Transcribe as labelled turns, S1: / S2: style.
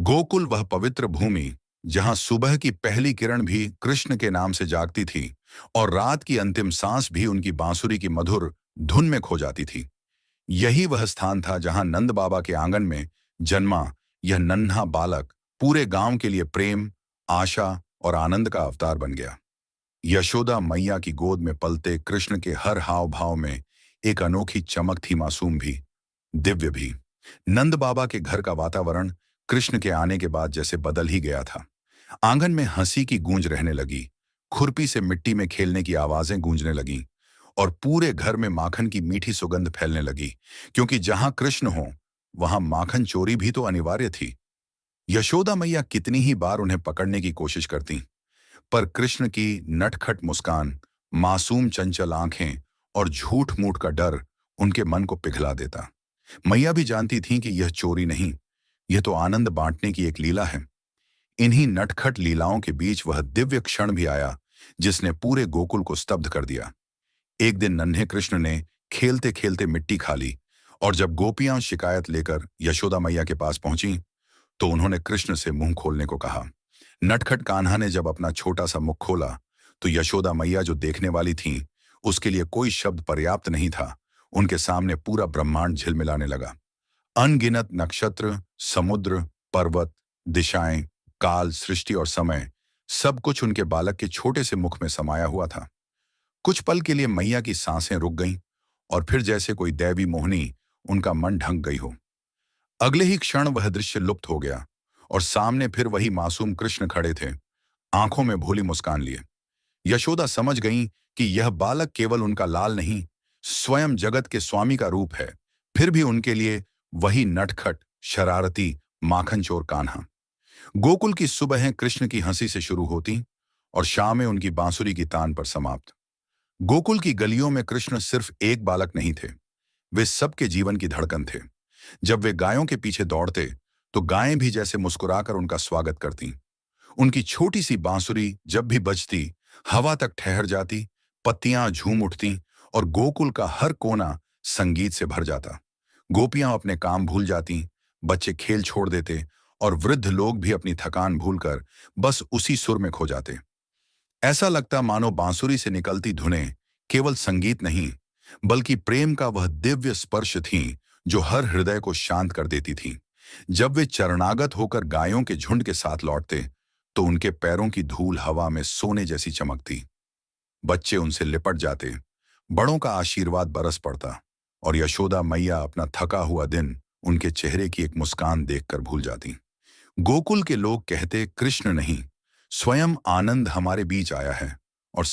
S1: गोकुल वह पवित्र भूमि जहां सुबह की पहली किरण भी कृष्ण के नाम से जागती थी और रात की अंतिम सांस भी उनकी बांसुरी की मधुर धुन में खो जाती थी। यही वह स्थान था जहां नंद बाबा के आंगन में जन्मा यह नन्हा बालक पूरे गांव के लिए प्रेम, आशा और आनंद का अवतार बन गया। यशोदा मैया की गोद में पलते कृष्ण के हर हाव भाव में एक अनोखी चमक थी, मासूम भी, दिव्य भी। नंद बाबा के घर का वातावरण कृष्ण के आने के बाद जैसे बदल ही गया था। आंगन में हंसी की गूंज रहने लगी, खुरपी से मिट्टी में खेलने की आवाजें गूंजने लगीं और पूरे घर में माखन की मीठी सुगंध फैलने लगी, क्योंकि जहां कृष्ण हो वहां माखन चोरी भी तो अनिवार्य थी। यशोदा मैया कितनी ही बार उन्हें पकड़ने की कोशिश करती, पर कृष्ण की नटखट मुस्कान, मासूम चंचल आंखें और झूठ मूठ का डर उनके मन को पिघला देता। मैया भी जानती थीं कि यह चोरी नहीं, यह तो आनंद बांटने की एक लीला है। इन्हीं नटखट लीलाओं के बीच वह दिव्य क्षण भी आया जिसने पूरे गोकुल को स्तब्ध कर दिया। एक दिन नन्हे कृष्ण ने खेलते खेलते मिट्टी खा ली और जब गोपियां शिकायत लेकर यशोदा मैया के पास पहुंची तो उन्होंने कृष्ण से मुंह खोलने को कहा। नटखट कान्हा ने जब अपना छोटा सा मुख खोला तो यशोदा मैया जो देखने वाली थीं, उसके लिए कोई शब्द पर्याप्त नहीं था। उनके सामने पूरा ब्रह्मांड झिलमिलाने लगा। अनगिनत नक्षत्र, समुद्र, पर्वत, दिशाएं, काल, सृष्टि और समय, सब कुछ उनके बालक के छोटे से मुख में समाया हुआ था। कुछ पल के लिए मैया की सांसें रुक गईं और फिर जैसे कोई दैवी मोहनी उनका मन ढंक गई हो। अगले ही क्षण वह दृश्य लुप्त हो गया और सामने फिर वही मासूम कृष्ण खड़े थे, आंखों में भोली मुस्कान लिए। यशोदा समझ गईं कि यह बालक केवल उनका लाल नहीं, स्वयं जगत के स्वामी का रूप है। फिर भी उनके लिए वही नटखट, शरारती, माखनचोर कान्हा। गोकुल की सुबहें कृष्ण की हंसी से शुरू होती और शामें उनकी बांसुरी की तान पर समाप्त। गोकुल की गलियों में कृष्ण सिर्फ एक बालक नहीं थे, वे सबके जीवन की धड़कन थे। जब वे गायों के पीछे दौड़ते तो गायें भी जैसे मुस्कुराकर उनका स्वागत करतीं। उनकी छोटी सी बांसुरी जब भी बजती, हवा तक ठहर जाती, पत्तियां झूम उठतीं और गोकुल का हर कोना संगीत से भर जाता। गोपियां अपने काम भूल जातीं, बच्चे खेल छोड़ देते और वृद्ध लोग भी अपनी थकान भूलकर बस उसी सुर में खो जाते। ऐसा लगता मानो बांसुरी से निकलती धुनें केवल संगीत नहीं, बल्कि प्रेम का वह दिव्य स्पर्श थीं जो हर हृदय को शांत कर देती थीं। जब वे चरणागत होकर गायों के झुंड के साथ लौटते तो उनके पैरों की धूल हवा में सोने जैसी चमकती। बच्चे उनसे लिपट जाते, बड़ों का आशीर्वाद बरस पड़ता और यशोदा मैया अपना थका हुआ दिन उनके चेहरे की एक मुस्कान देखकर भूल जाती। गोकुल के लोग कहते, कृष्ण नहीं, स्वयं आनंद हमारे बीच आया है और